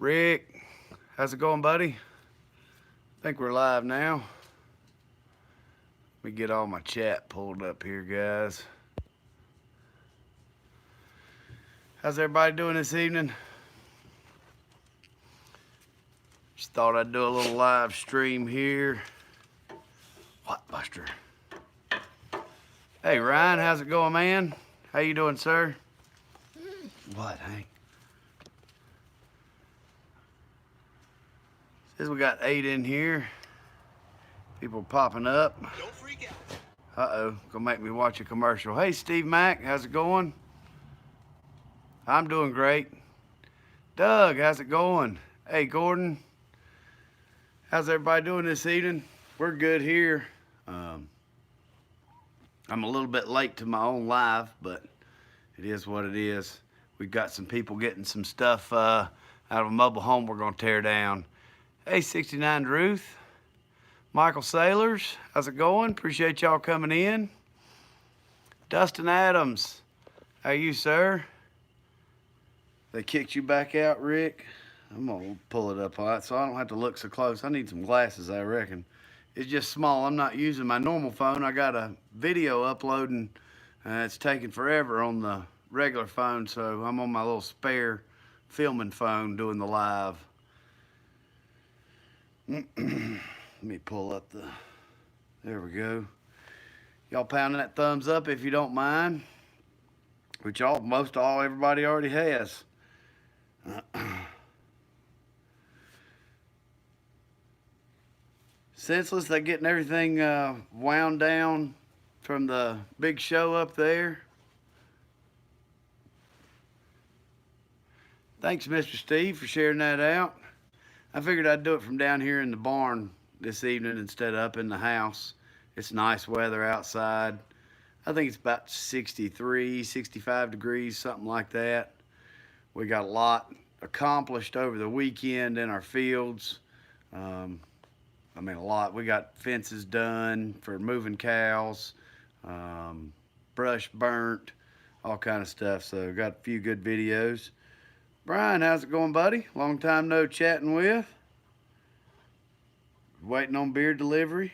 Rick, how's it going, buddy? I think we're live now. Let me get all my chat pulled up here, guys. How's everybody doing this evening? Just thought I'd do a little live stream here. What, Buster? Hey, Ryan, how's it going, man? How you doing, sir? What, Hank? Says we got 8 in here. People popping up. Don't freak out. Uh-oh, gonna make me watch a commercial. Hey, Steve Mack, how's it going? I'm doing great. Doug, how's it going? Hey, Gordon, how's everybody doing this evening? We're good here. I'm a little bit late to my own live, but it is what it is. We've got some people getting some stuff out of a mobile home we're gonna tear down. Hey, 69 Ruth. Michael Sailors, how's it going? Appreciate y'all coming in. Dustin Adams, how you, sir? They kicked you back out, Rick? I'm gonna pull it up all right, so I don't have to look so close. I need some glasses, I reckon. It's just small. I'm not using my normal phone. I got a video uploading. It's taking forever on the regular phone, so I'm on my little spare filming phone doing the live. Let me pull up the, there we go. Y'all pounding that thumbs up if you don't mind, which everybody already has. Senseless, they getting everything wound down from the big show up there. Thanks, Mr. Steve, for sharing that out. I figured I'd do it from down here in the barn this evening instead of up in the house. It's nice weather outside. I think it's about 63, 65 degrees, something like that. We got a lot accomplished over the weekend in our fields. A lot. We got fences done for moving cows, brush burnt, all kind of stuff. So got a few good videos. Brian, how's it going, buddy? Long time no chatting with. Waiting on beer delivery.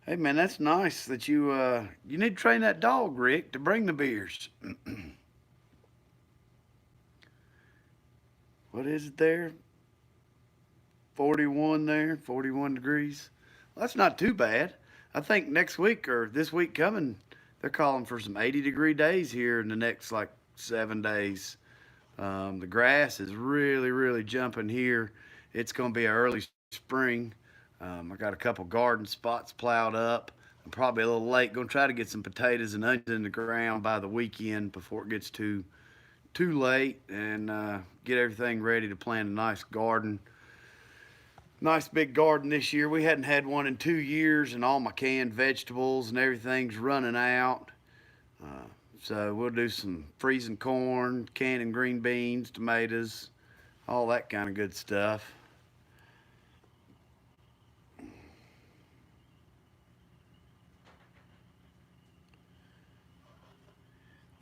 Hey, man, that's nice that you need to train that dog, Rick, to bring the beers. What is it there? 41 there, 41 degrees. Well, that's not too bad. I think next week or this week coming, they're calling for some 80-degree days here in the next like 7 days. The grass is really, really jumping here. It's going to be an early spring. I got a couple garden spots plowed up. I'm probably a little late. Going to try to get some potatoes and onions in the ground by the weekend before it gets too late, and get everything ready to plant a nice garden. Nice big garden this year. We hadn't had one in 2 years, and all my canned vegetables and everything's running out. So we'll do some freezing corn, canning green beans, tomatoes, all that kind of good stuff.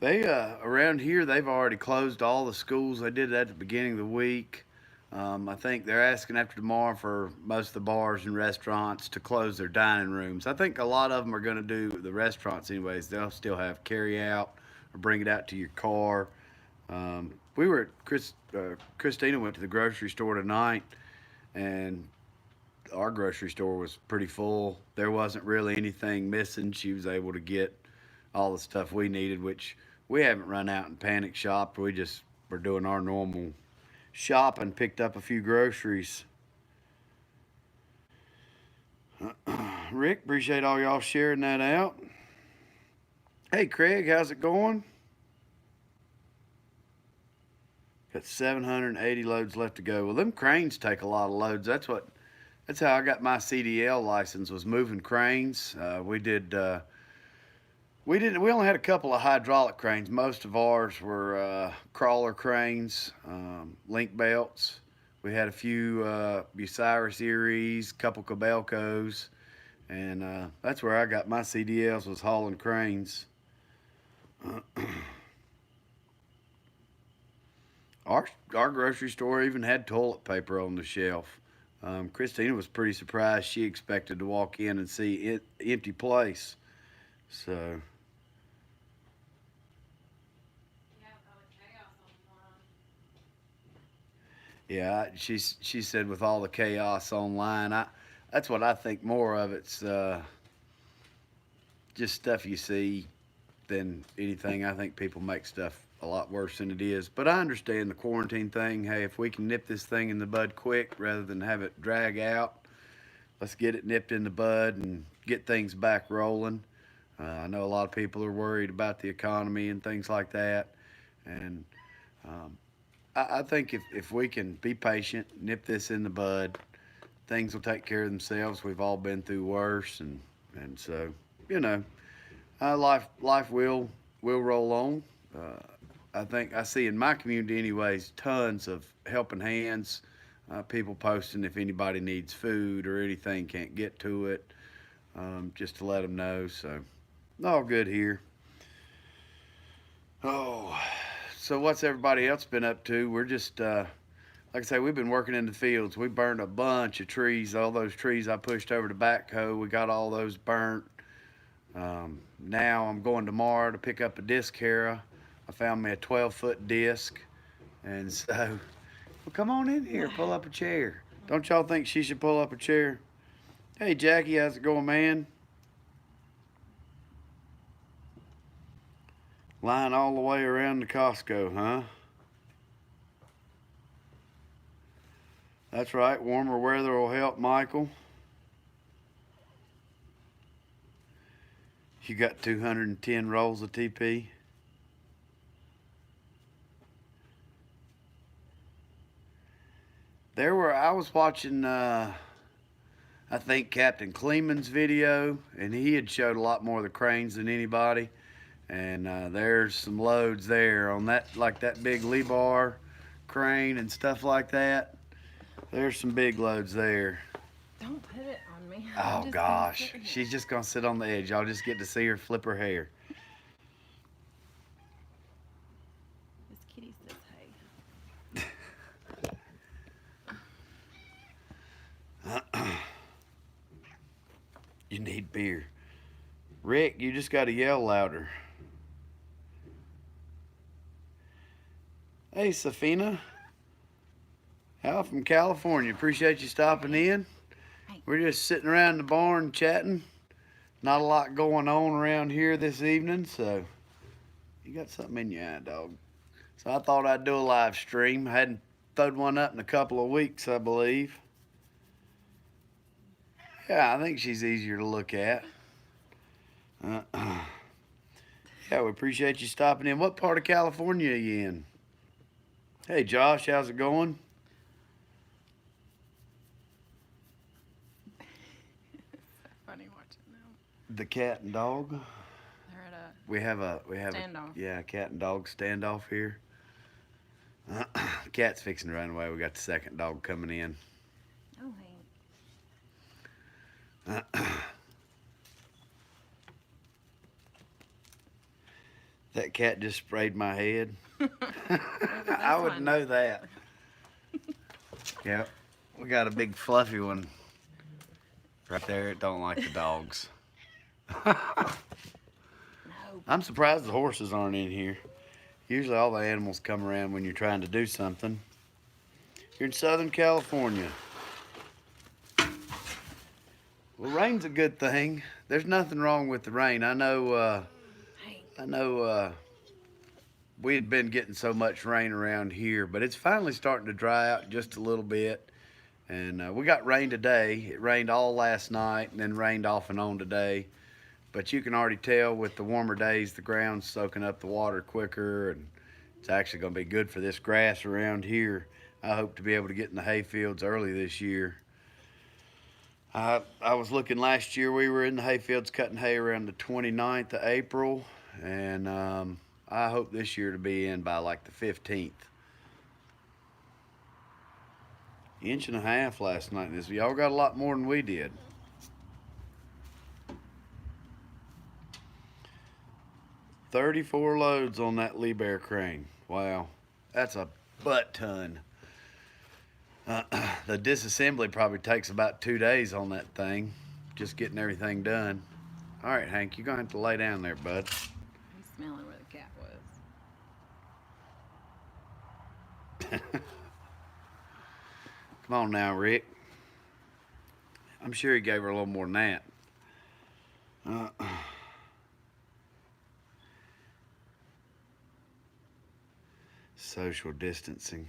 They around here, they've already closed all the schools. They did that at the beginning of the week. I think they're asking after tomorrow for most of the bars and restaurants to close their dining rooms. I think a lot of them are going to do the restaurants anyways. They'll still have carry out or bring it out to your car. We were at Christina went to the grocery store tonight, and our grocery store was pretty full. There wasn't really anything missing. She was able to get all the stuff we needed, which we haven't run out and panic shopped. We just were doing our normal shopping, picked up a few groceries. Rick, appreciate all y'all sharing that out. Hey, Craig, how's it going? Got 780 loads left to go. Well, them cranes take a lot of loads. That's how I got my CDL license, was moving cranes. We only had a couple of hydraulic cranes. Most of ours were crawler cranes, link belts. We had a few Bucyrus Eries, couple Cabelcos, and that's where I got my CDLs, was hauling cranes. Our grocery store even had toilet paper on the shelf. Christina was pretty surprised. She expected to walk in and see it empty place. So yeah, she said with all the chaos online, that's what I think more of. It's just stuff you see than anything. I think people make stuff a lot worse than it is. But I understand the quarantine thing. Hey, if we can nip this thing in the bud quick rather than have it drag out, let's get it nipped in the bud and get things back rolling. I know a lot of people are worried about the economy and things like that. And um, I think if we can be patient, nip this in the bud, things will take care of themselves. We've all been through worse, and so you know, life will roll on. Uh, I think I see in my community, anyways, tons of helping hands. People posting if anybody needs food or anything, can't get to it, just to let them know. So, all good here. Oh, so what's everybody else been up to? We're just, like I say, we've been working in the fields. We burned a bunch of trees. All those trees I pushed over to backhoe, we got all those burnt. Now I'm going tomorrow to pick up a disc harrow. I found me a 12-foot disc, and so, well, come on in here, pull up a chair. Don't y'all think she should pull up a chair? Hey, Jackie, how's it going, man? Line all the way around the Costco, huh? That's right, warmer weather will help, Michael. You got 210 rolls of TP. I was watching, I think Captain Kleeman's video, and he had showed a lot more of the cranes than anybody. And there's some loads there on that, like that big Lee-Bar crane and stuff like that. There's some big loads there. Don't put it on me. Oh gosh, she's just gonna sit on the edge. Y'all just get to see her flip her hair. This kitty says hey. You need beer. Rick, you just gotta yell louder. Hey, Safina. Al from California. Appreciate you stopping in. We're just sitting around the barn chatting. Not a lot going on around here this evening, so you got something in your eye, dog. So I thought I'd do a live stream. I hadn't thrown one up in a couple of weeks, I believe. Yeah, I think she's easier to look at. Yeah, we appreciate you stopping in. What part of California are you in? Hey, Josh, how's it going? Funny watching them. The cat and dog. They're at a We have standoff. Yeah, cat and dog standoff here. Cat's fixing to run away. We got the second dog coming in. Oh, hey. That cat just sprayed my head. I wouldn't know that. Yep. We got a big fluffy one right there. It don't like the dogs. No. I'm surprised the horses aren't in here. Usually all the animals come around when you're trying to do something. You're in Southern California. Well, rain's a good thing. There's nothing wrong with the rain. I know we had been getting so much rain around here, but it's finally starting to dry out just a little bit. And we got rain today. It rained all last night and then rained off and on today. But you can already tell with the warmer days, the ground's soaking up the water quicker, and it's actually going to be good for this grass around here. I hope to be able to get in the hay fields early this year. I was looking last year, we were in the hay fields cutting hay around the 29th of April, and I hope this year to be in by like the 15th. Inch and a half last night. Y'all got a lot more than we did. $34 loads on that Lee-Bar crane. Wow, that's a butt ton. The disassembly probably takes about 2 days on that thing, just getting everything done. All right, Hank, you're gonna have to lay down there, bud. He's smelling where the cat was. Come on now, Rick. I'm sure he gave her a little more than that. Uh, Social distancing.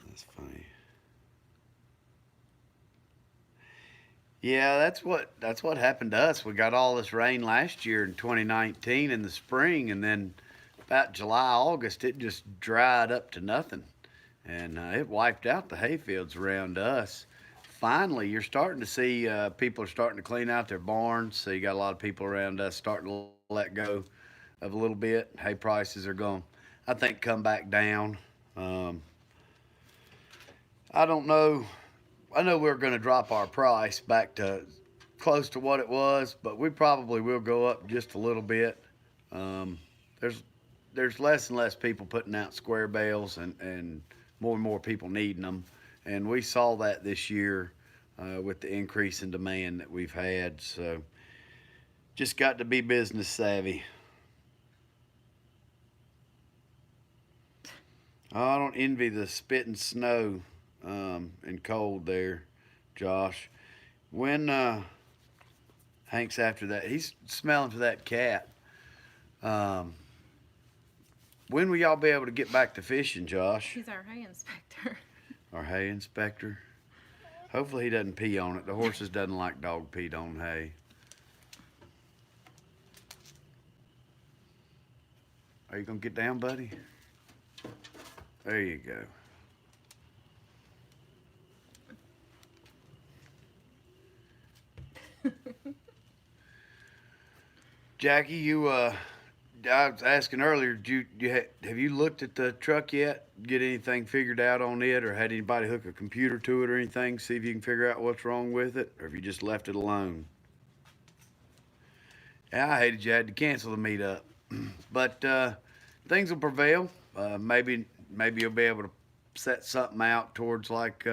That's funny. Yeah, that's what happened to us. We got all this rain last year in 2019 in the spring, and then about July, August, it just dried up to nothing, and it wiped out the hayfields around us. Finally, you're starting to see people are starting to clean out their barns. So you got a lot of people around us starting to let go of a little bit. Hay prices are going, I think, come back down. Um, I don't know. I know we're going to drop our price back to close to what it was, but we probably will go up just a little bit. Um, there's there's less and less people putting out square bales, and more people needing them, and we saw that this year with the increase in demand that we've had. So just got to be business savvy. I don't envy the spitting snow and cold there, Josh. When Hank's after that, he's smelling for that cat. Um, when will y'all be able to get back to fishing, Josh? He's our hay inspector. Our hay inspector. Hopefully he doesn't pee on it. The horses doesn't like dog peed on hay. Are you gonna get down, buddy? There you go. Jackie, I was asking earlier, have you looked at the truck yet? Get anything figured out on it, or had anybody hook a computer to it or anything? See if you can figure out what's wrong with it, or if you just left it alone. Yeah, I hated you had to cancel the meetup, but things will prevail. Maybe you'll be able to set something out towards like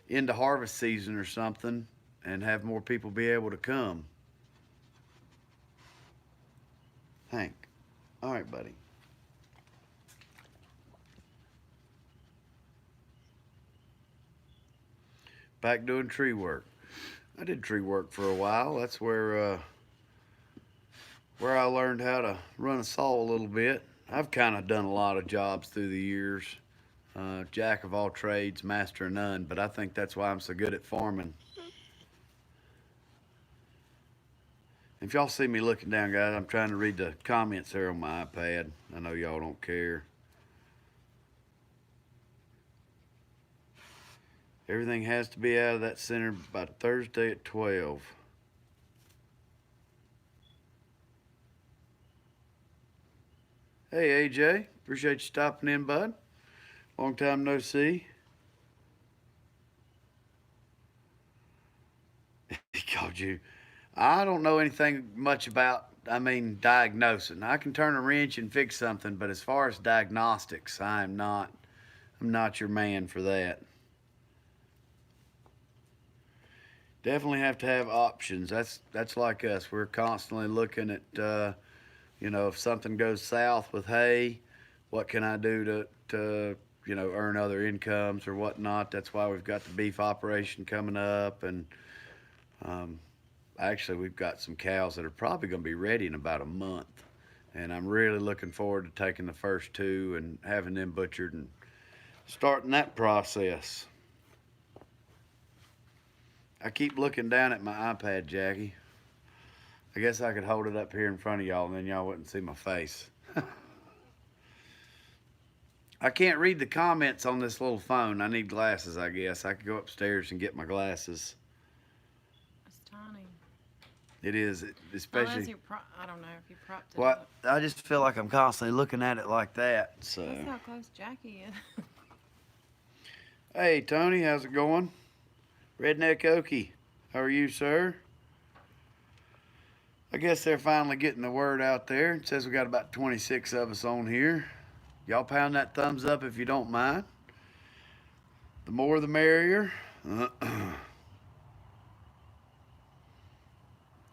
into harvest season or something, and have more people be able to come. Hank, all right, buddy. Back doing tree work. I did tree work for a while. That's where I learned how to run a saw a little bit. I've kind of done a lot of jobs through the years. Jack of all trades, master of none. But I think that's why I'm so good at farming. If y'all see me looking down, guys, I'm trying to read the comments there on my iPad. I know y'all don't care. Everything has to be out of that center by Thursday at 12. Hey, AJ. Appreciate you stopping in, bud. Long time no see. He called you. I don't know anything much about, diagnosing. I can turn a wrench and fix something, but as far as diagnostics, I'm not your man for that. Definitely have to have options. That's like us. We're constantly looking at, if something goes south with hay, what can I do to earn other incomes or whatnot. That's why we've got the beef operation coming up, and um, actually we've got some cows that are probably going to be ready in about a month, and I'm really looking forward to taking the first two and having them butchered and starting that process. I keep looking down at my iPad, Jackie. I guess I could hold it up here in front of y'all and then y'all wouldn't see my face. I can't read the comments on this little phone. I need glasses, I guess. I could go upstairs and get my glasses. It's tiny. It is, Unless especially. I don't know if you propped it Well, up. I just feel like I'm constantly looking at it like that. So, That's how close Jackie is. hey Tony, how's it going? Redneck Okie, how are you, sir? I guess they're finally getting the word out there. It says we got about 26 of us on here. Y'all pound that thumbs up if you don't mind. The more the merrier.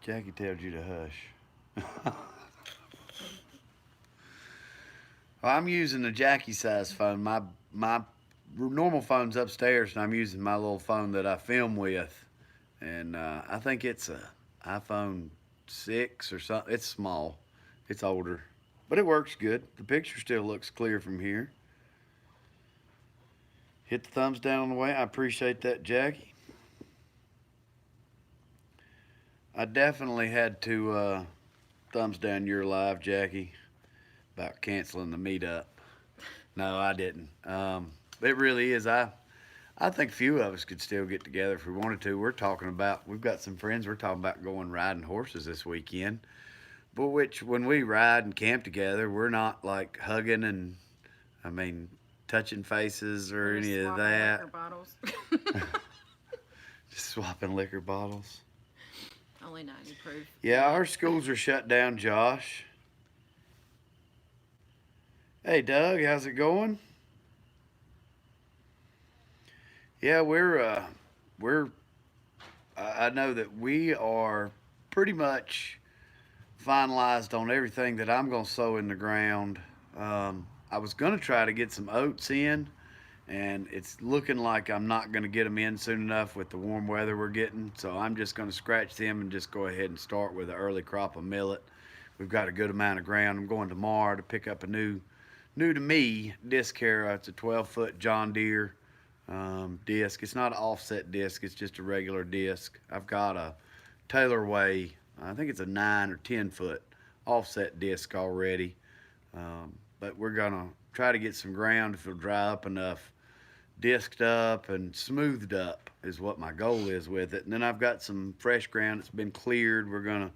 Jackie tells you to hush. Well, I'm using a Jackie size phone. My normal phone's upstairs, and I'm using my little phone that I film with. And I think it's a iPhone 6 or something. It's small. It's older, but it works good. The picture still looks clear from here. Hit the thumbs down on the way. I appreciate that, Jackie. I definitely had to thumbs down your live, Jackie, about canceling the meetup. No, I didn't. It really is. I think a few of us could still get together if we wanted to. We've got some friends, we're talking about going riding horses this weekend. But which, when we ride and camp together, we're not like hugging and, I mean, touching faces or We're any of swapping that. liquor bottles. Just swapping liquor bottles. Only 90 proof. Yeah, our schools are shut down, Josh. Hey, Doug, how's it going? Yeah, I know that we are pretty much finalized on everything that I'm going to sow in the ground. I was going to try to get some oats in, and it's looking like I'm not going to get them in soon enough with the warm weather we're getting. So I'm just going to scratch them and just go ahead and start with an early crop of millet. We've got a good amount of ground. I'm going tomorrow to pick up a new to me disc harrow. It's a 12-foot John Deere disc. It's not an offset disc. It's just a regular disc. I've got a Taylor-Way, I think it's a 9 or 10-foot offset disc already. But we're going to try to get some ground if it'll dry up enough, disced up and smoothed up is what my goal is with it. And then I've got some fresh ground that's been cleared. We're gonna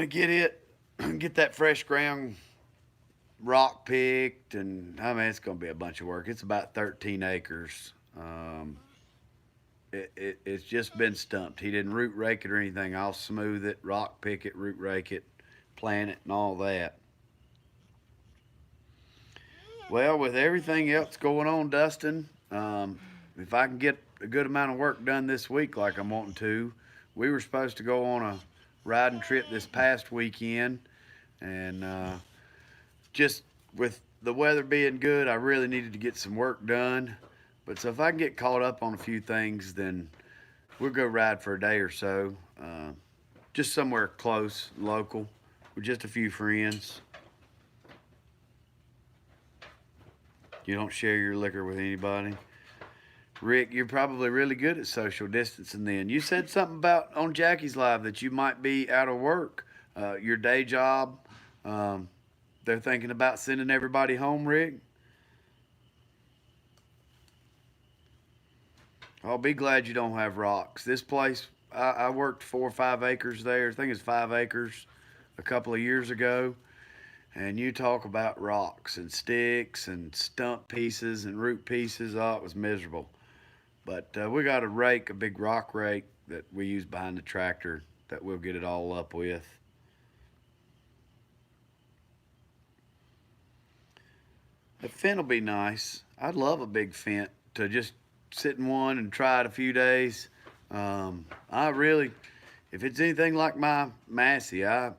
get that fresh ground rock picked, and I mean it's gonna be a bunch of work. It's about 13 acres. It's just been stumped. He didn't root rake it or anything. I'll smooth it, rock pick it, root rake it, plant it, and all that. Well, with everything else going on, Dustin, if I can get a good amount of work done this week like I'm wanting to, we were supposed to go on a riding trip this past weekend, and just with the weather being good, I really needed to get some work done. But so if I can get caught up on a few things, then we'll go ride for a day or so, just somewhere close, local, with just a few friends. You don't share your liquor with anybody. Rick, you're probably really good at social distancing then. You said something about on Jackie's Live that you might be out of work, your day job. They're thinking about sending everybody home, Rick. I'll be glad you don't have rocks. This place, I worked 4 or 5 acres there. I think it's 5 acres a couple of years ago. And you talk about rocks and sticks and stump pieces and root pieces. Oh, it was miserable. But we got a rake, a big rock rake that we use behind the tractor that we'll get it all up with. A fence will be nice. I'd love a big fence to just sit in one and try it a few days. If it's anything like my Massey, I'll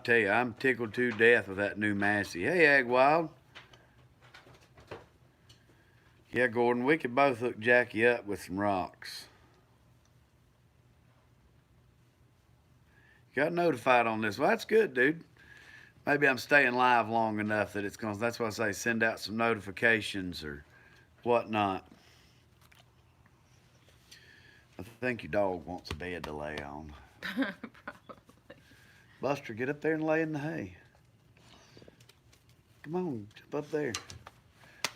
tell you, I'm tickled to death with that new Massey. Hey, Ag Wild. Yeah, Gordon, we could both hook Jackie up with some rocks. Got notified on this. Well, that's good, dude. Maybe I'm staying live long enough that it's going. That's why I say send out some notifications or whatnot. I think your dog wants a bed to lay on. Probably. Buster, get up there and lay in the hay. Come on, jump up there.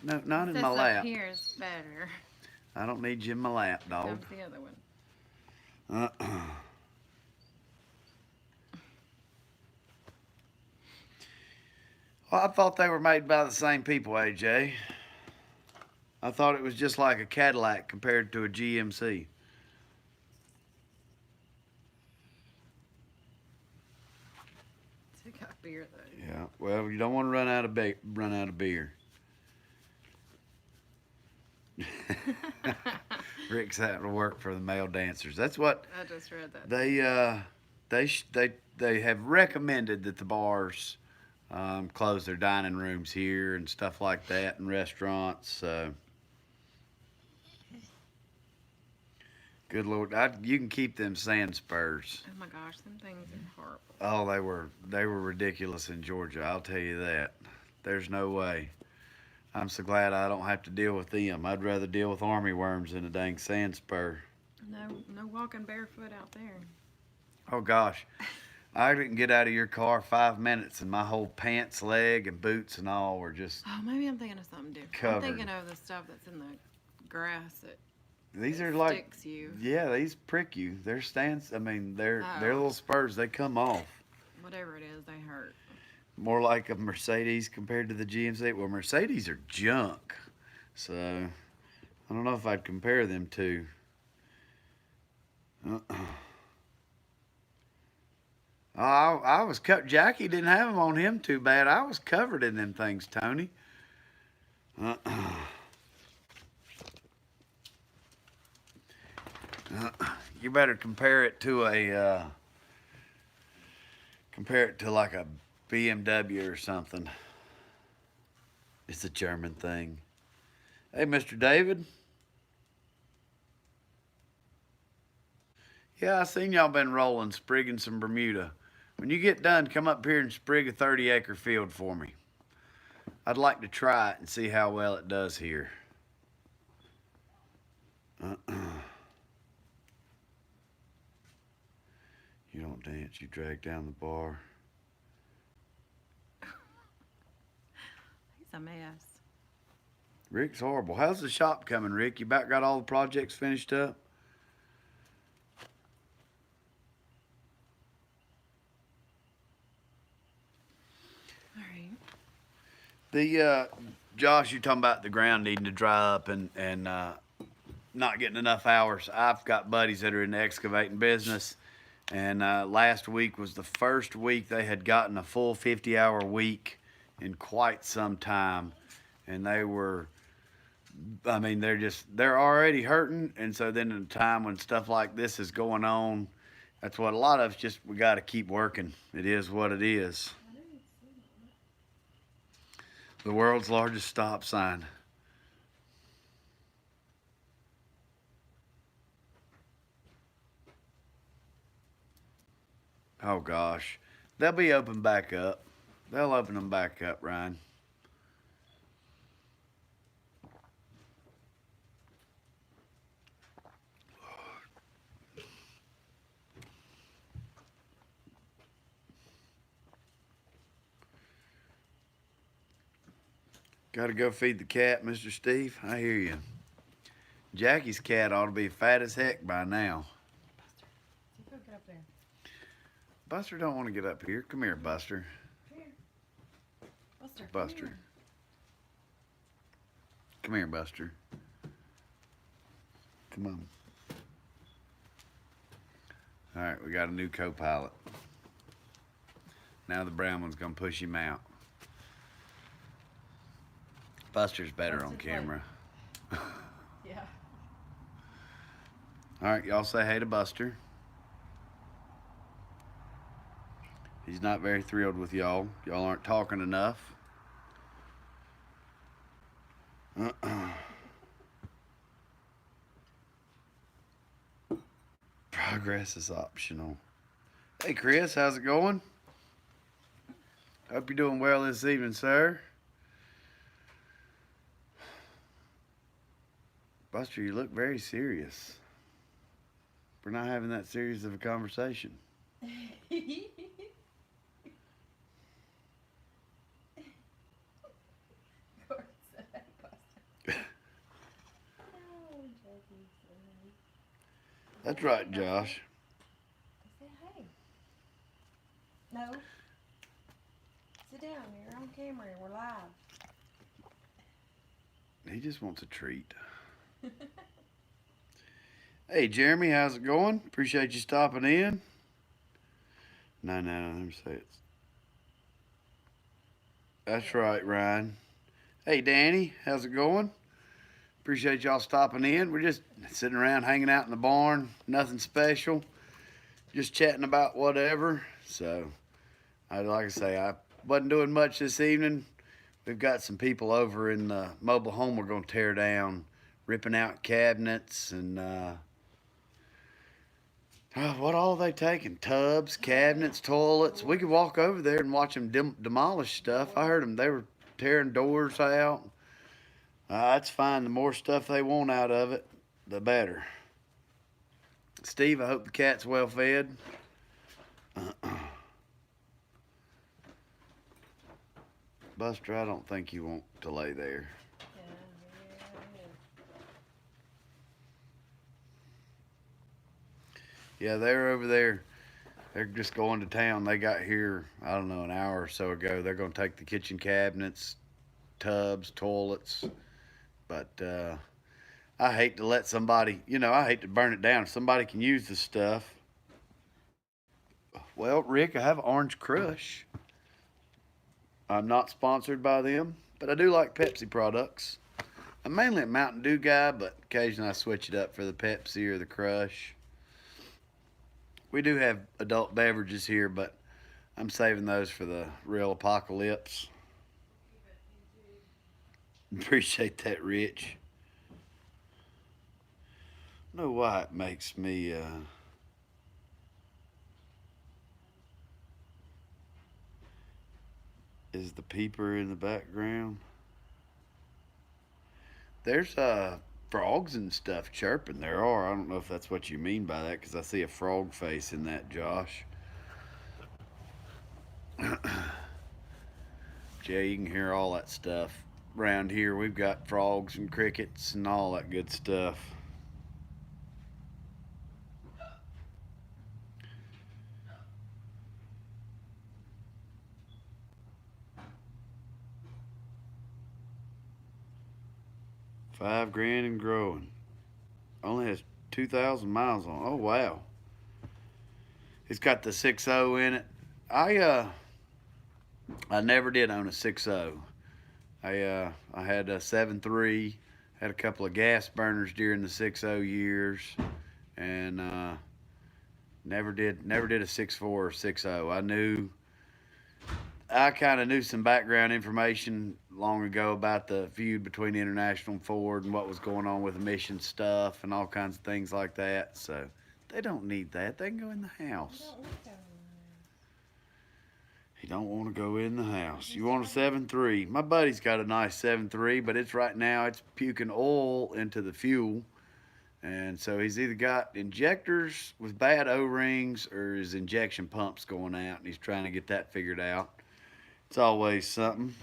No, not in This my up lap. here is better. I don't need you in my lap, dog. Comes the other one. Well, I thought they were made by the same people, AJ. I thought it was just like a Cadillac compared to a GMC. It got beer though. Yeah, Well, you don't want to run out of beer. Rick's having to work for the male dancers. That's what I just read that. they have recommended that the bars close their dining rooms here and stuff like that, and restaurants. So, good Lord, you can keep them sand spurs. Oh my gosh, them things are horrible. Oh, they were ridiculous in Georgia. I'll tell you that. There's no way. I'm so glad I don't have to deal with them. I'd rather deal with army worms than a dang sand spur. No walking barefoot out there. Oh gosh, I didn't get out of your car 5 minutes, and my whole pants, leg, and boots and all were just. Oh, maybe I'm thinking of something different. Covered. I'm thinking of the stuff that's in the grass that These it are like, sticks you. yeah, these prick you. They're stands. I mean, they're Oh. little spurs. They come off. Whatever it is, they hurt. More like a Mercedes compared to the GMC. Well, Mercedes are junk, so I don't know if I'd compare them to. I was cut. Jackie didn't have them on him too bad. I was covered in them things, Tony. You better compare it to like a BMW or something. It's a German thing. Hey, Mr. David. Yeah, I seen y'all been rolling, sprigging some Bermuda. When you get done, come up here and sprig a 30-acre field for me. I'd like to try it and see how well it does here. You don't dance, you drag down the bar. He's a mess. Rick's horrible. How's the shop coming, Rick? You about got all the projects finished up? All right. The Josh, you're talking about the ground needing to dry up and not getting enough hours. I've got buddies that are in the excavating business, and last week was the first week they had gotten a full 50-hour week in quite some time, and they were. I mean, they're already hurting, and so then in a time when stuff like this is going on, that's what a lot of us just we got to keep working. It is what it is. The world's largest stop sign. Oh gosh, they'll be open back up. They'll open them back up, Ryan. Got to go feed the cat, Mr. Steve. I hear you. Jackie's cat ought to be fat as heck by now. Get up there. Buster don't want to get up here. Come here, Buster. Here. Buster. Buster. Come here, Buster. Come on. All right, we got a new co-pilot. Now the brown one's gonna push him out. Buster's better on Buster's camera. Yeah. All right, y'all say hey to Buster. He's not very thrilled with y'all. Y'all aren't talking enough. Progress is optional. Hey, Chris, how's it going? Hope you're doing well this evening, sir. Buster, you look very serious. We're not having that serious of a conversation. That's right, Josh. Say hey. No. Sit down. You're on camera. We're live. He just wants a treat. Hey, Jeremy, how's it going? Appreciate you stopping in. No, let me say it. That's right, Ryan. Hey, Danny, how's it going? Appreciate y'all stopping in. We're just sitting around hanging out in the barn. Nothing special. Just chatting about whatever. So, like I say, I wasn't doing much this evening. We've got some people over in the mobile home we're going to tear down, ripping out cabinets and what all are they taking? Tubs, cabinets, toilets. We could walk over there and watch them demolish stuff. I heard them. They were tearing doors out. That's fine. The more stuff they want out of it, the better. Steve, I hope the cat's well fed. Buster, I don't think you want to lay there. Yeah, they're over there. They're just going to town. They got here, I don't know, an hour or so ago. They're going to take the kitchen cabinets, tubs, toilets. But I hate to let somebody, I hate to burn it down. If somebody can use the stuff. Well, Rick, I have Orange Crush. I'm not sponsored by them, but I do like Pepsi products. I'm mainly a Mountain Dew guy, but occasionally I switch it up for the Pepsi or the Crush. We do have adult beverages here, but I'm saving those for the real apocalypse. Appreciate that, Rich. I don't know why it makes me is the peeper in the background? There's frogs and stuff chirping. There are. I don't know if that's what you mean by that, because I see a frog face in that, Josh. Jay, you can hear all that stuff. Around here, we've got frogs and crickets and all that good stuff. $5,000 and growing. Only has 2,000 miles on. Oh wow! It's got the 6.0 in it. I never did own a 6.0. I had a 7.3. Had a couple of gas burners during the 6.0 years, and never did a 6.4 or 6.0. I kind of knew some background information long ago about the feud between International and Ford and what was going on with emission stuff and all kinds of things like that. So they don't need that. They can go in the house. You don't want to go in the house. You want a 7.3. My buddy's got a nice 7.3, but it's right now it's puking oil into the fuel. And so he's either got injectors with bad O-rings or his injection pump's going out, and he's trying to get that figured out. It's always something.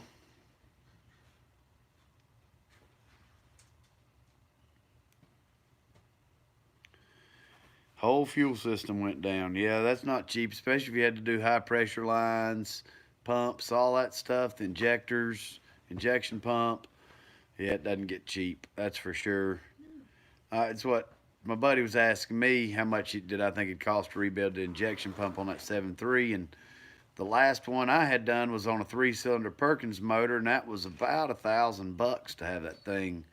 Whole fuel system went down. Yeah, that's not cheap, especially if you had to do high pressure lines, pumps, all that stuff, the injectors, injection pump. Yeah, it doesn't get cheap, that's for sure. It's what my buddy was asking me, how much did I think it cost to rebuild the injection pump on that 7.3, and the last one I had done was on a 3-cylinder Perkins motor, and that was about $1,000 to have that thing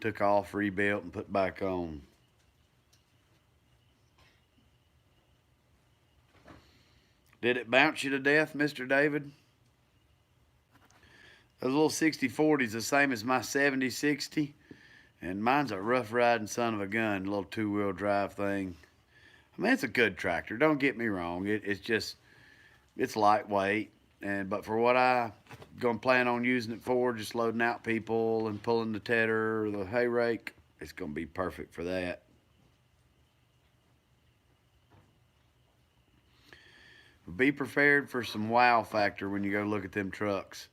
took off, rebuilt, and put back on. Did it bounce you to death, Mr. David? Those little 60/40's the same as my 70/60, and mine's a rough riding son of a gun, a little 2-wheel drive thing. I mean, it's a good tractor. Don't get me wrong. It's lightweight, but for what I gonna plan on using it for, just loading out people and pulling the tedder or the hay rake, it's gonna be perfect for that. Be prepared for some wow factor when you go look at them trucks.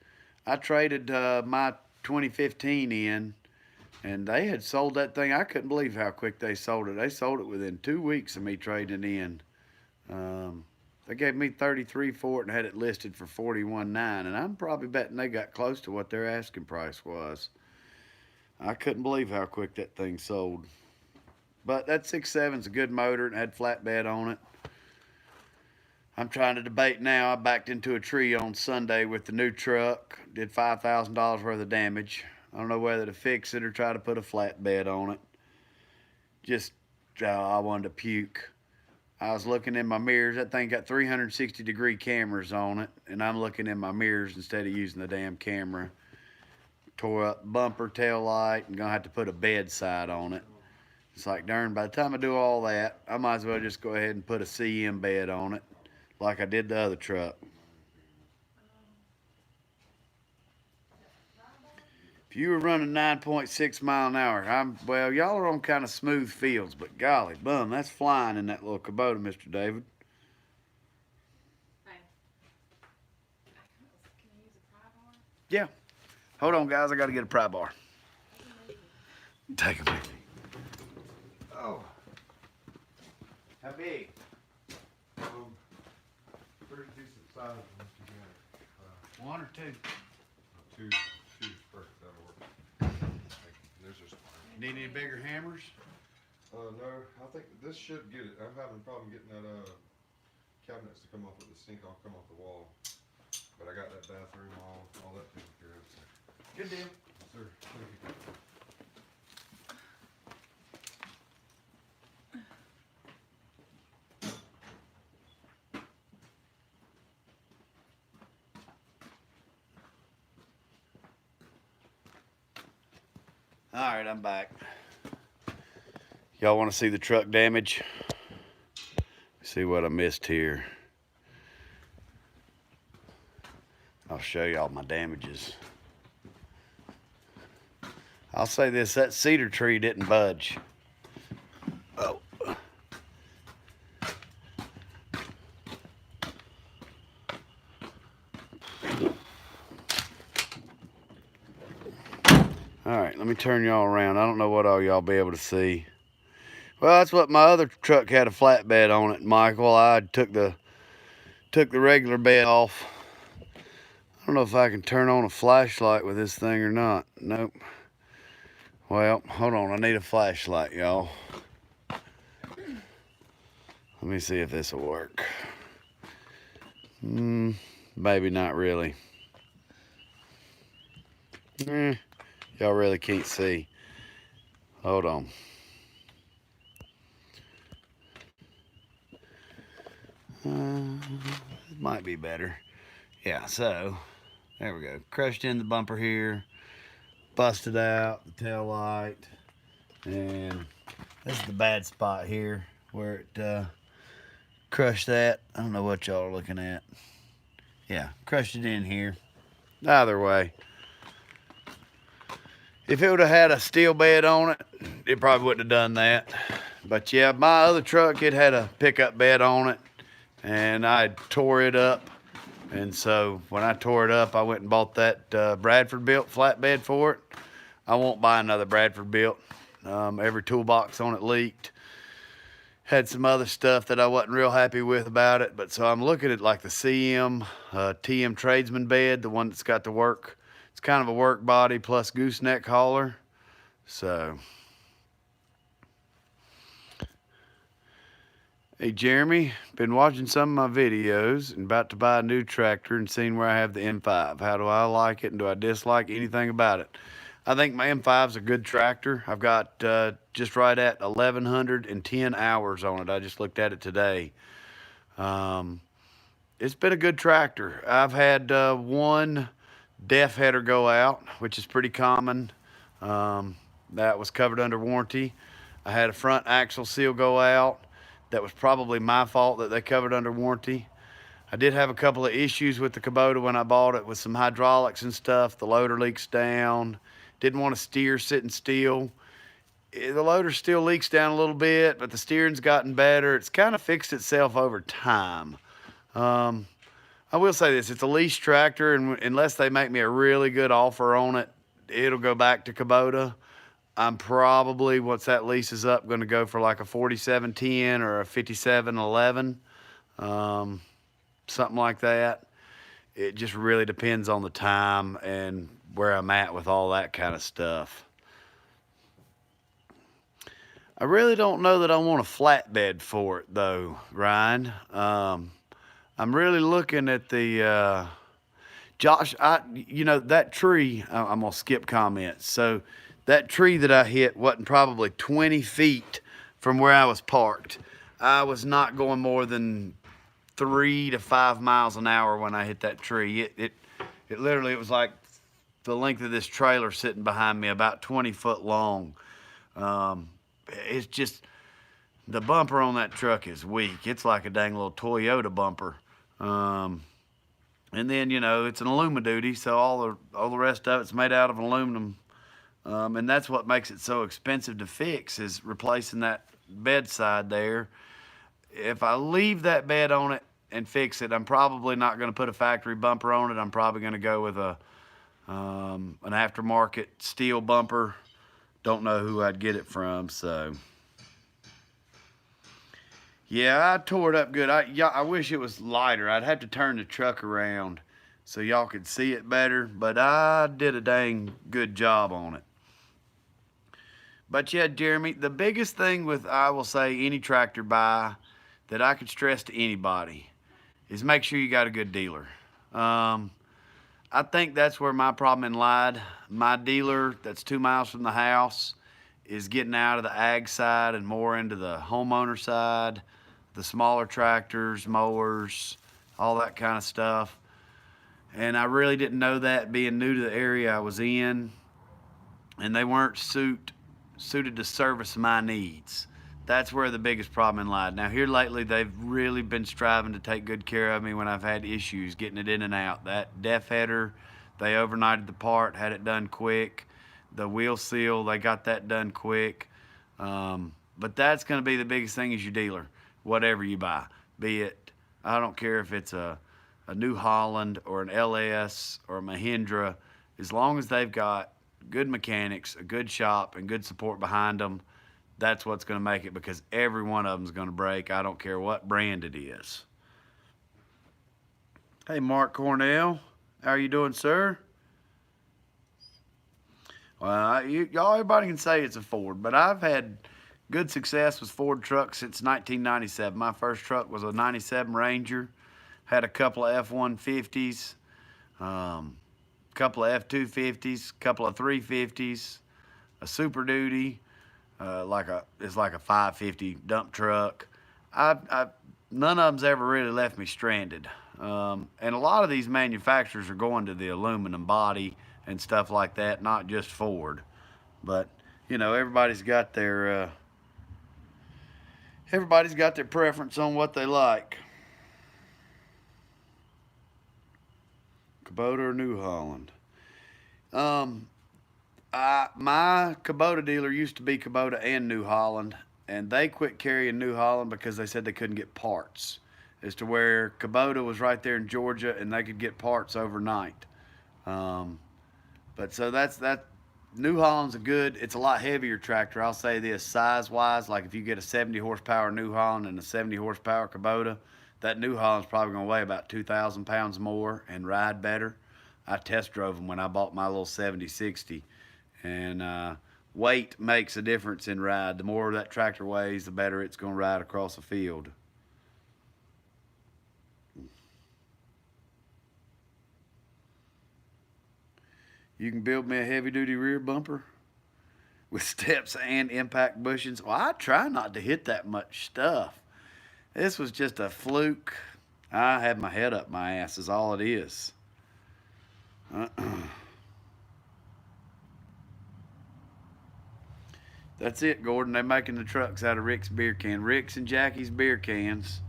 I traded my 2015 in, and they had sold that thing. I couldn't believe how quick they sold it. They sold it within 2 weeks of me trading it in. They gave me $33 for it and had it listed for $41.9, and I'm probably betting they got close to what their asking price was. I couldn't believe how quick that thing sold. But that 6.7's a good motor and had flatbed on it. I'm trying to debate now. I backed into a tree on Sunday with the new truck. Did $5,000 worth of damage. I don't know whether to fix it or try to put a flatbed on it. Just, I wanted to puke. I was looking in my mirrors. That thing got 360-degree cameras on it, and I'm looking in my mirrors instead of using the damn camera. Tore up bumper, tail light, and gonna have to put a bedside on it. It's like, darn, by the time I do all that, I might as well just go ahead and put a CM bed on it like I did the other truck. If you were running 9.6 mile an hour, well, y'all are on kind of smooth fields, but golly, bum, that's flying in that little Kubota, Mr. David. Hey. Can you use a pry bar? Yeah. Hold on, guys, I gotta get a pry bar. Take a picture. Oh. How big? Pretty decent size once you get it. One or two? Two first, that'll work. There's just one. Need any bigger hammers? No, I think this should get it. I'm having a problem getting that cabinets to come off with the sink. I'll come off the wall, but I got that bathroom all that taken care of. So. Good deal. Yes, sir. Thank you. All right, I'm back. Y'all want to see the truck damage? See what I missed here. I'll show y'all my damages. I'll say this, that cedar tree didn't budge. Oh. All right, let me turn y'all around. I don't know what all y'all be able to see. Well, that's what my other truck had a flatbed on it, Michael. I took the regular bed off. I don't know if I can turn on a flashlight with this thing or not. Nope. Well, hold on. I need a flashlight, y'all. Let me see if this will work. Maybe not really. Y'all really can't see. Hold on. It might be better. Yeah, so there we go. Crushed in the bumper here, busted out the tail light, and this is the bad spot here where it crushed that. I don't know what y'all are looking at. Yeah, crushed it in here. Either way, if it would have had a steel bed on it, it probably wouldn't have done that. But yeah, my other truck, it had a pickup bed on it, and I tore it up. And so when I tore it up, I went and bought that Bradford built flatbed for it. I won't buy another Bradford built. Every toolbox on it leaked. Had some other stuff that I wasn't real happy with about it. But so I'm looking at like the CM TM Tradesman bed, the one that's got the work. It's kind of a work body plus gooseneck hauler. So. Hey Jeremy, been watching some of my videos and about to buy a new tractor and seen where I have the M5. How do I like it and do I dislike anything about it? I think my M5 is a good tractor. I've got just right at 1,110 hours on it. I just looked at it today. It's been a good tractor. I've had one def header go out, which is pretty common. That was covered under warranty. I had a front axle seal go out. That was probably my fault that they covered under warranty. I did have a couple of issues with the Kubota when I bought it with some hydraulics and stuff. The loader leaks down. Didn't want to steer sitting still. The loader still leaks down a little bit, but the steering's gotten better. It's kind of fixed itself over time. I will say this, it's a lease tractor, and unless they make me a really good offer on it, it'll go back to Kubota. I'm probably, once that lease is up, going to go for like a 4710 or a 5711, something like that. It just really depends on the time and where I'm at with all that kind of stuff. I really don't know that I want a flatbed for it though, Ryan. I'm I'm really looking at the Josh. That tree. I'm gonna skip comments. So that tree that I hit wasn't probably 20 feet from where I was parked. I was not going more than 3 to 5 miles an hour when I hit that tree. It literally, it was like the length of this trailer sitting behind me, about 20 foot long. It's just, the bumper on that truck is weak. It's like a dang little Toyota bumper. And then, it's an Alumaduty, so all the rest of it's made out of aluminum. And that's what makes it so expensive to fix, is replacing that bedside there. If I leave that bed on it and fix it, I'm probably not going to put a factory bumper on it. I'm probably going to go with an aftermarket steel bumper. Don't know who I'd get it from, so. Yeah, I tore it up good. I wish it was lighter. I'd have to turn the truck around so y'all could see it better, but I did a dang good job on it. But yeah, Jeremy, the biggest thing with, I will say, any tractor buy that I could stress to anybody is make sure you got a good dealer. I think that's where my problem lied. My dealer that's 2 miles from the house is getting out of the ag side and more into the homeowner side, the smaller tractors, mowers, all that kind of stuff. And I really didn't know that, being new to the area I was in, and they weren't suited to service my needs. That's where the biggest problem lied. Now here lately, they've really been striving to take good care of me when I've had issues getting it in and out. That def header, they overnighted the part, had it done quick. The wheel seal, they got that done quick. But that's going to be the biggest thing, is your dealer, whatever you buy. Be it, I don't care if it's a New Holland or an LS or a Mahindra, as long as they've got good mechanics, a good shop, and good support behind them, that's what's going to make it, because every one of them is going to break. I don't care what brand it is. Hey, Mark Cornell, how are you doing, sir? Well, everybody can say it's a Ford, but I've had good success with Ford trucks since 1997. My first truck was a 97 Ranger. Had a couple of F-150s, couple of F-250s, couple of 350s, a Super Duty, it's like a 550 dump truck. None of them's ever really left me stranded. And a lot of these manufacturers are going to the aluminum body and stuff like that, not just Ford. But everybody's got their preference on what they like. Kubota or New Holland? My Kubota dealer used to be Kubota and New Holland, and they quit carrying New Holland because they said they couldn't get parts. As to where Kubota was right there in Georgia, and they could get parts overnight. But so that New Holland's it's a lot heavier tractor. I'll say this, size-wise, like if you get a 70 horsepower New Holland and a 70 horsepower Kubota, that New Holland's probably going to weigh about 2,000 pounds more and ride better. I test drove them when I bought my little 7060. And weight makes a difference in ride. The more that tractor weighs, the better it's going to ride across the field. You can build me a heavy-duty rear bumper with steps and impact bushings. Well, I try not to hit that much stuff. This was just a fluke. I had my head up my ass is all it is. That's it, Gordon. They're making the trucks out of Rick's beer can. Rick's and Jackie's beer cans.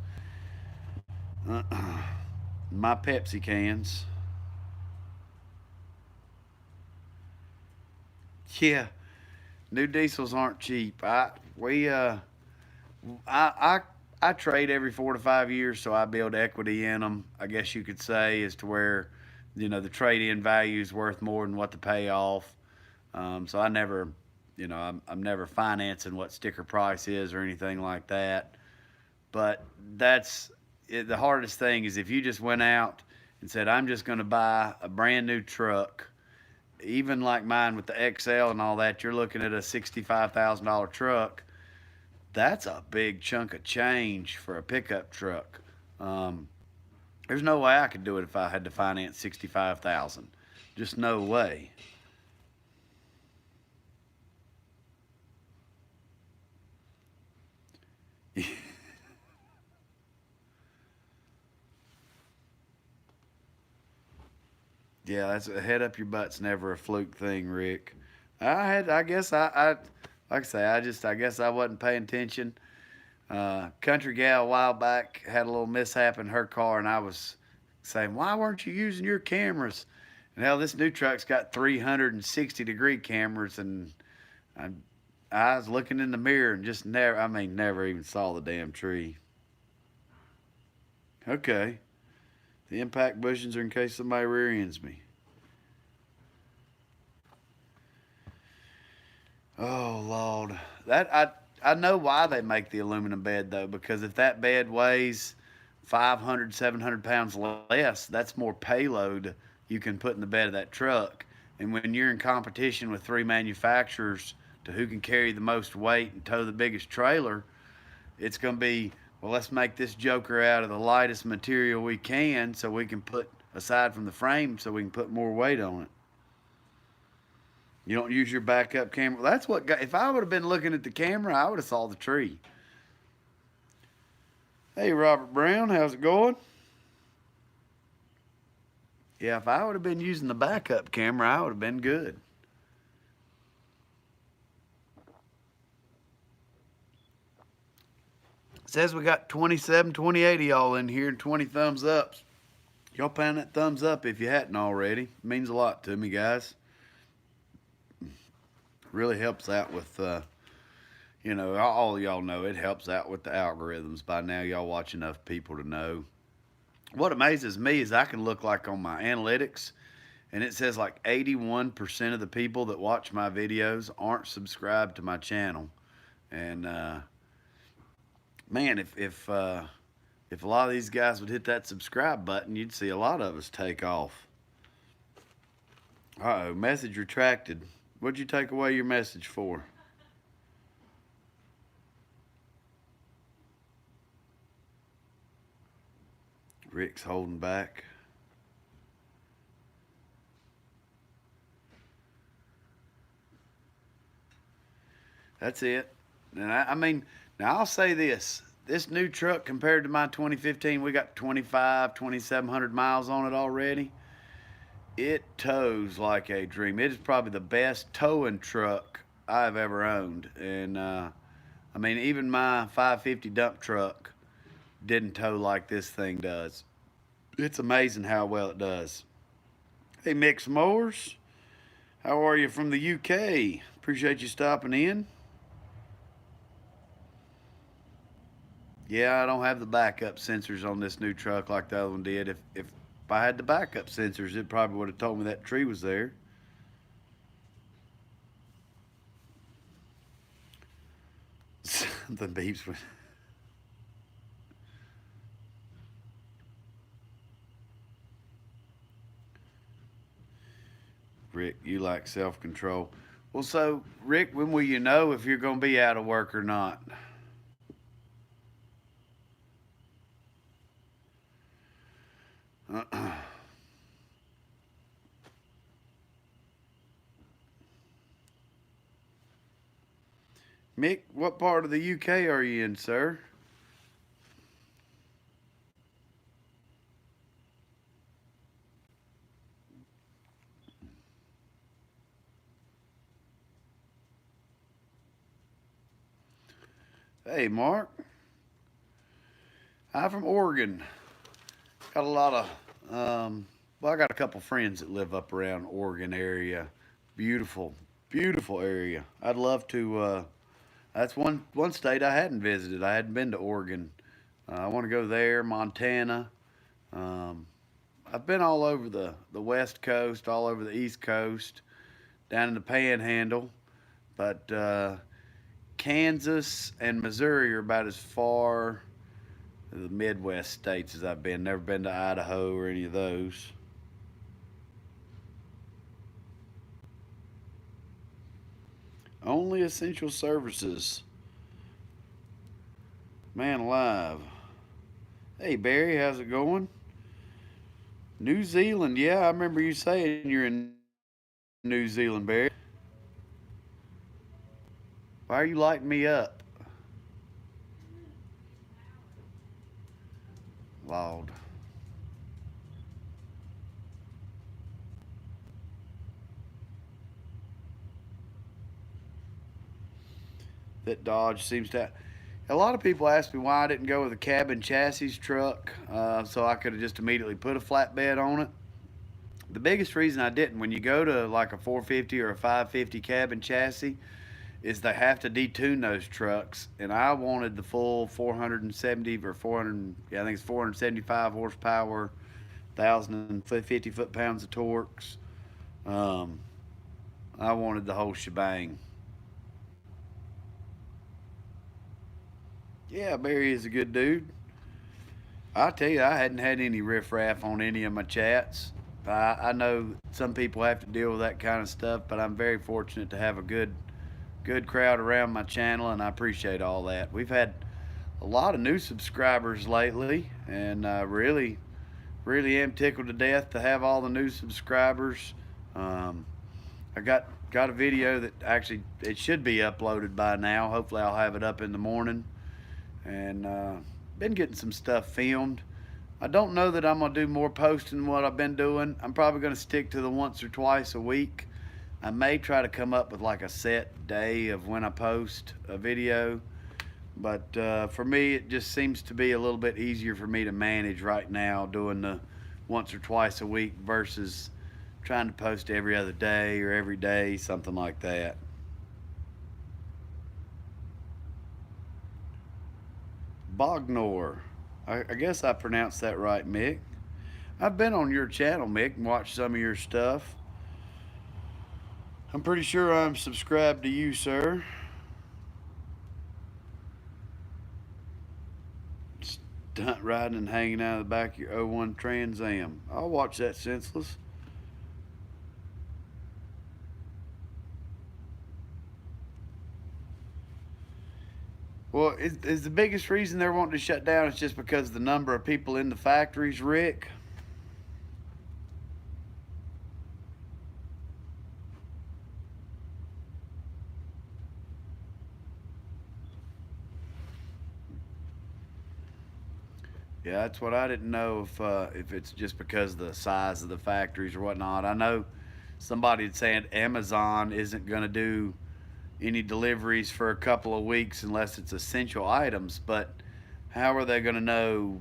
My Pepsi cans. Yeah, new diesels aren't cheap. I trade every 4 to 5 years, so I build equity in them, I guess you could say, as to where, the trade-in value is worth more than what the payoff. So I never, I'm never financing what sticker price is or anything like that. But the hardest thing is if you just went out and said, I'm just going to buy a brand new truck, even like mine with the XL and all that, you're looking at a $65,000 truck. That's a big chunk of change for a pickup truck. There's no way I could do it if I had to finance 65,000. Just no way. Yeah, that's a head up your butt's never a fluke thing, Rick. I guess like I say, I guess I wasn't paying attention. Country gal a while back had a little mishap in her car, and I was saying, why weren't you using your cameras? And hell, this new truck's got 360-degree cameras, and I was looking in the mirror and just never even saw the damn tree. Okay. The impact bushings are in case somebody rear ends me. Oh, Lord. I know why they make the aluminum bed, though, because if that bed weighs 500, 700 pounds less, that's more payload you can put in the bed of that truck. And when you're in competition with 3 manufacturers to who can carry the most weight and tow the biggest trailer, it's going to be, well, let's make this joker out of the lightest material we can so we can put, aside from the frame, so we can put more weight on it. You don't use your backup camera. That's what got, if I would have been looking at the camera, I would have saw the tree. Hey, Robert Brown, how's it going? Yeah, if I would have been using the backup camera, I would have been good. It says we got 27, 28 of y'all in here and 20 thumbs ups. Y'all pound that thumbs up if you hadn't already. It means a lot to me, guys. Really helps out with, you know, all y'all know it helps out with the algorithms. By now, y'all watch enough people to know. What amazes me is I can look like on my analytics, and it says like 81% of the people that watch my videos aren't subscribed to my channel. And man, if a lot of these guys would hit that subscribe button, you'd see a lot of us take off. Uh-oh, message retracted. What'd you take away your message for? Rick's holding back. That's it. And I mean, now I'll say this. This new truck compared to my 2015, we got 2,700 miles on it already. It tows like a dream. It is probably the best towing truck I've ever owned. And I mean, even my 550 dump truck didn't tow like this thing does. It's amazing how well it does. Hey, Mix Mowers, how are you from the UK? Appreciate you stopping in. Yeah, I don't have the backup sensors on this new truck like the other one did. If I had the backup sensors, it probably would have told me that tree was there. Something beeps with. Rick, you like self-control. Well, so, Rick, when will you know if you're going to be out of work or not? Mick, what part of the UK are you in, sir? Hey, Mark. I'm from Oregon. Got a lot of, well, I got a couple friends that live up around Oregon area. Beautiful, beautiful area. I'd love to, that's one state I hadn't visited. I hadn't been to Oregon. I want to go there, Montana. I've been all over the West Coast, all over the East Coast, down in the Panhandle. But Kansas and Missouri are about as far the Midwest states as I've been. Never been to Idaho or any of those. Only essential services. Man alive. Hey Barry, how's it going? New Zealand, yeah, I remember you saying you're in New Zealand, Barry. Why are you lighting me up? Lord. That Dodge seems to. A lot of people ask me why I didn't go with a cabin chassis truck, so I could have just immediately put a flatbed on it. The biggest reason I didn't, when you go to like a 450 or a 550 cabin chassis, is they have to detune those trucks, and I wanted the full 470 or 400, yeah, I think it's 475 horsepower, 1,050 foot-pounds of torques. Um, I wanted the whole shebang. Yeah, Barry is a good dude. I tell you, I hadn't had any riffraff on any of my chats. I know some people have to deal with that kind of stuff, but I'm very fortunate to have a good crowd around my channel, and I appreciate all that. We've had a lot of new subscribers lately, and really am tickled to death to have all the new subscribers. Um, I got a video that actually it should be uploaded by now. Hopefully, I'll have it up in the morning, and been getting some stuff filmed. I don't know that I'm gonna do more posting than what I've been doing. I'm probably gonna stick to the once or twice a week. I may try to come up with like a set day of when I post a video, but for me, it just seems to be a little bit easier for me to manage right now doing the once or twice a week versus trying to post every other day or every day, something like that. Bognor. I guess I pronounced that right, Mick. I've been on your channel, Mick, and watched some of your stuff. I'm pretty sure I'm subscribed to you, sir. Stunt riding and hanging out of the back of your '01 Trans Am. I'll watch that, senseless. Well, is the biggest reason they're wanting to shut down is just because of the number of people in the factories, Rick? Yeah, that's what I didn't know if it's just because of the size of the factories or whatnot. I know somebody had said Amazon isn't going to do any deliveries for a couple of weeks unless it's essential items, but how are they going to know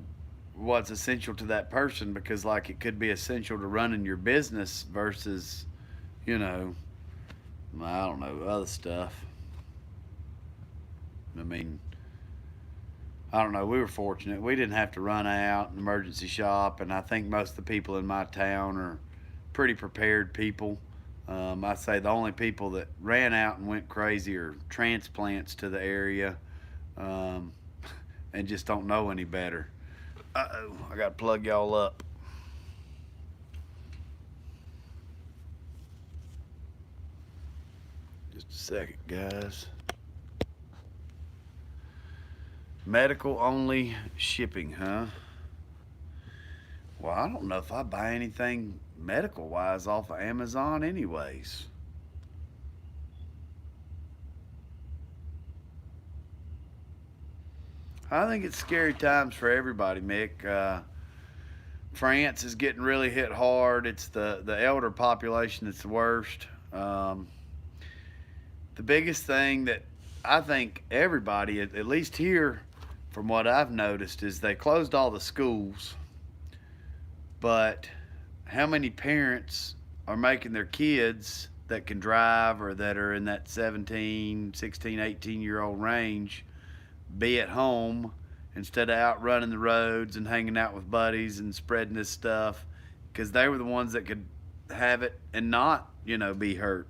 what's essential to that person? Because like it could be essential to running your business versus, you know, I don't know, other stuff. I mean, I don't know. We were fortunate. We didn't have to run out and emergency shop, and I think most of the people in my town are pretty prepared people. I say the only people that ran out and went crazy are transplants to the area, um, and just don't know any better. Uh-oh, I got to plug y'all up. Just a second, guys. Medical only shipping, huh? Well, I don't know if I buy anything medical wise off of Amazon, anyways. I think it's scary times for everybody, Mick. France is getting really hit hard. It's the elder population that's the worst. The biggest thing that I think everybody, at least here, from what I've noticed, is they closed all the schools, but how many parents are making their kids that can drive or that are in that 17, 16, 18-year-old range be at home instead of out running the roads and hanging out with buddies and spreading this stuff, because they were the ones that could have it and not, be hurt.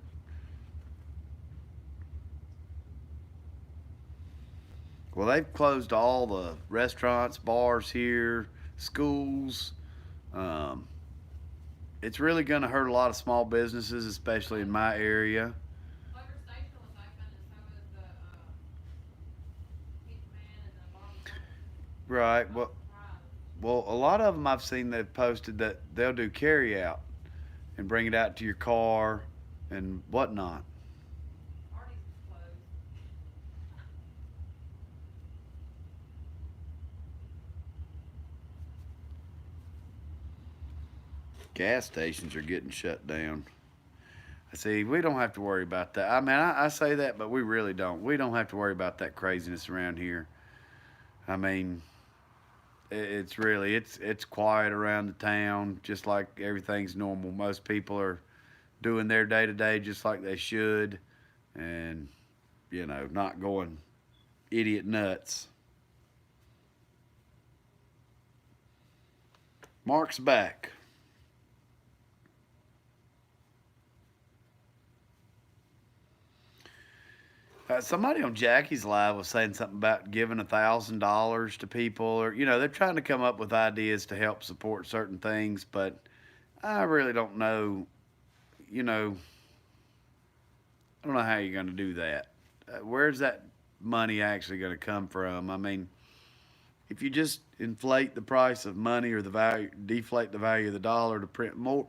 Well, they've closed all the restaurants, bars here, schools. Um, it's really going to hurt a lot of small businesses, especially in my area. Clover Station was open, and so was the Pizza Man and the barbecue. Right. Well, Well, a lot of them I've seen they've posted that they'll do carry out and bring it out to your car and whatnot. Artie's is closed. Gas stations are getting shut down. See, we don't have to worry about that. I mean, I say that, but we really don't. We don't have to worry about that craziness around here. I mean, it's really it's quiet around the town, just like everything's normal. Most people are doing their day to day just like they should, and not going idiot nuts. Mark's back. Somebody on Jackie's live was saying something about giving $1,000 to people, or they're trying to come up with ideas to help support certain things, but I really don't know. I don't know how you're going to do that. Where's that money actually going to come from? I mean, if you just inflate the price of money or the value, deflate the value of the dollar to print more,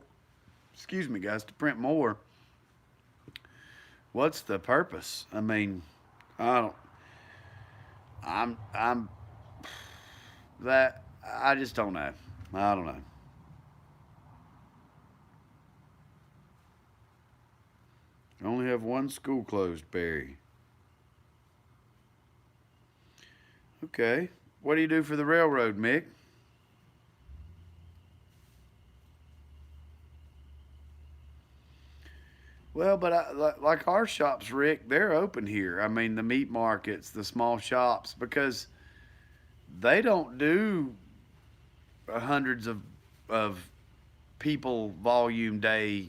excuse me, guys, to print more, what's the purpose? I mean, I don't. I'm that I just don't know. I don't know. I only have one school closed, Barry. Okay. What do you do for the railroad, Mick? Well, but like our shops, Rick, they're open here. I mean, the meat markets, the small shops, because they don't do hundreds of people volume day.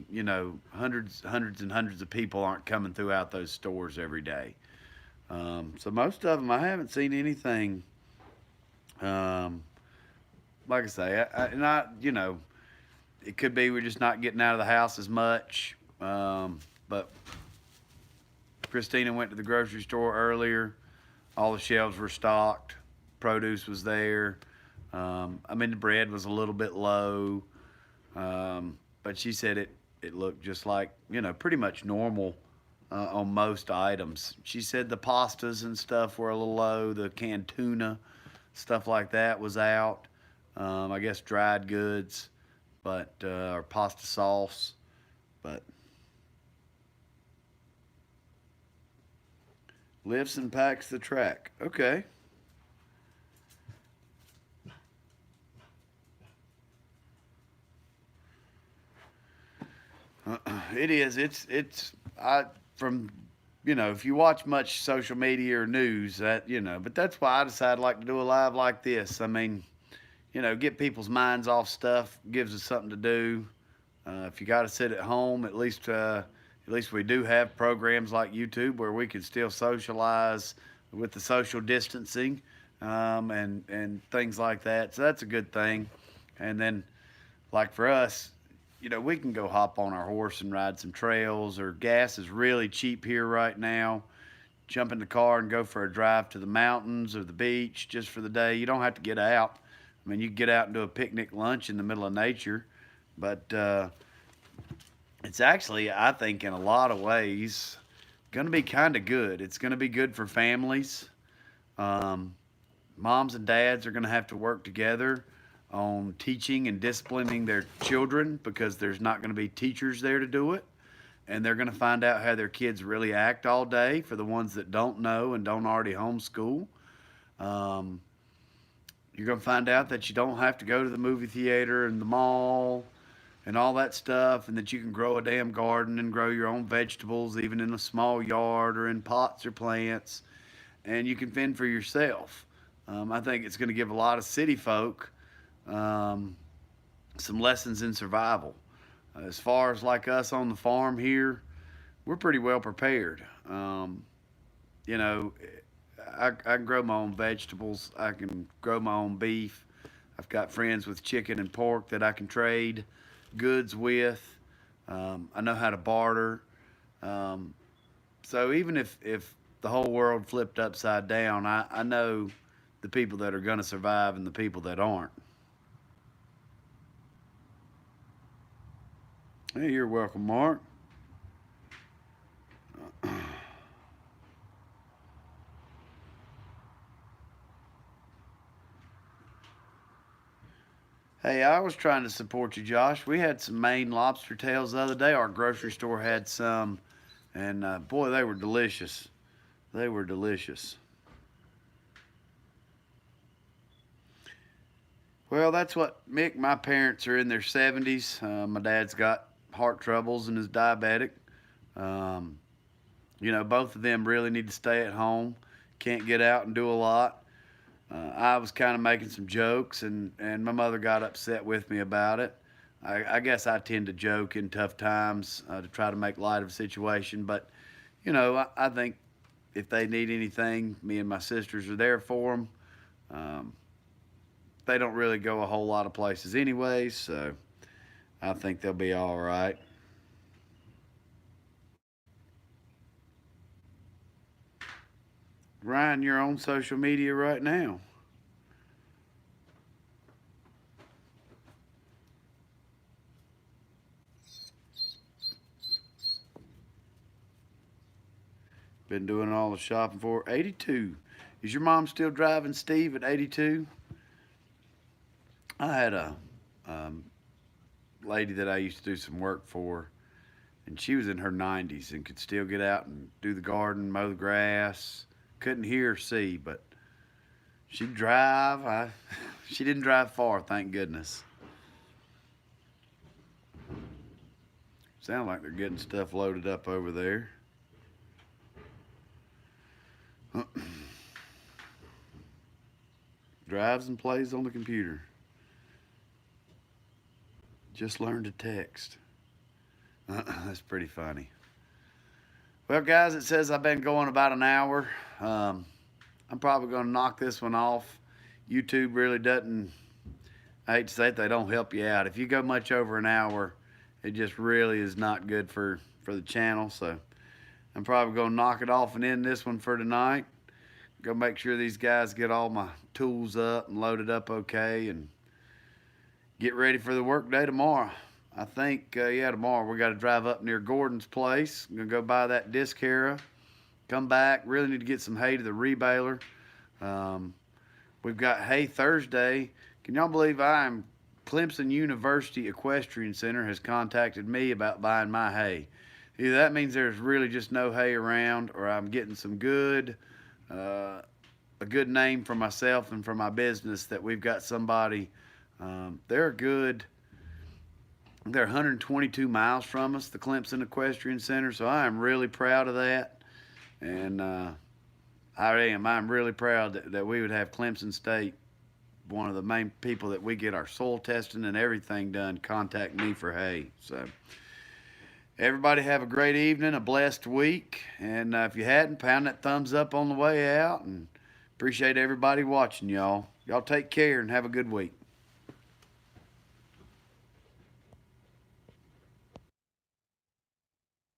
Hundreds and hundreds of people aren't coming throughout those stores every day. So most of them, I haven't seen anything. Um, like I say, it could be we're just not getting out of the house as much. But Christina went to the grocery store earlier. All the shelves were stocked. Produce was there. The bread was a little bit low. But she said it looked just like, pretty much normal on most items. She said the pastas and stuff were a little low. The canned tuna, stuff like that was out. I guess dried goods, or pasta sauce. But lifts and packs the track. Okay. It is. From, if you watch much social media or news, but that's why I decided like to do a live like this. I mean, get people's minds off stuff, gives us something to do. If you got to sit at home, at least we do have programs like YouTube where we can still socialize with the social distancing, and things like that. So that's a good thing. And then, like for us, we can go hop on our horse and ride some trails, or gas is really cheap here right now. Jump in the car and go for a drive to the mountains or the beach just for the day. You don't have to get out. I mean, you can get out and do a picnic lunch in the middle of nature, but it's actually, I think, in a lot of ways, going to be kind of good. It's going to be good for families. Moms and dads are going to have to work together on teaching and disciplining their children, because there's not going to be teachers there to do it. And they're going to find out how their kids really act all day, for the ones that don't know and don't already homeschool. You're going to find out that you don't have to go to the movie theater and the mall and all that stuff, and that you can grow a damn garden and grow your own vegetables, even in a small yard or in pots or plants, and you can fend for yourself. I think it's going to give a lot of city folk some lessons in survival. As far as like us on the farm here, we're pretty well prepared. I can grow my own vegetables. I can grow my own beef. I've got friends with chicken and pork that I can trade goods with. I know how to barter. So even if the whole world flipped upside down, I know the people that are going to survive and the people that aren't. Hey, you're welcome, Mark. Hey, I was trying to support you, Josh. We had some Maine lobster tails the other day. Our grocery store had some, and boy, they were delicious. They were delicious. Well, that's what Mick, my parents are in their 70s. My dad's got heart troubles and is diabetic. Um, you know, both of them really need to stay at home. Can't get out and do a lot. I was kind of making some jokes, and my mother got upset with me about it. I guess I tend to joke in tough times to try to make light of a situation. But, you know, I think if they need anything, me and my sisters are there for them. They don't really go a whole lot of places anyways, so I think they'll be all right. Ryan, you're on social media right now. Been doing all the shopping for 82. Is your mom still driving Steve at 82? I had a lady that I used to do some work for, and she was in her 90s and could still get out and do the garden, mow the grass. Couldn't hear or see, but she'd drive. She didn't drive far, thank goodness. Sound like they're getting stuff loaded up over there. Drives and plays on the computer. Just learned to text. That's pretty funny. Well, guys, it says I've been going about an hour. I'm probably going to knock this one off. YouTube really doesn't, I hate to say it, they don't help you out. If you go much over an hour, it just really is not good for the channel. So I'm probably going to knock it off and end this one for tonight. Go make sure these guys get all my tools up and loaded up okay, and get ready for the work day tomorrow. I think, yeah, tomorrow we got to drive up near Gordon's place. I'm going to go buy that disc harrow. Come back. Really need to get some hay to the rebaler. We've got hay Thursday. Can y'all believe Clemson University Equestrian Center has contacted me about buying my hay. Either that means there's really just no hay around, or I'm getting some good, a good name for myself and for my business that we've got somebody. They're good. They're 122 miles from us, the Clemson Equestrian Center, so I am really proud of that. And I'm really proud that we would have Clemson State, one of the main people that we get our soil testing and everything done, contact me for hay. So everybody have a great evening, a blessed week. And if you hadn't, pound that thumbs up on the way out. And appreciate everybody watching, y'all. Y'all take care and have a good week.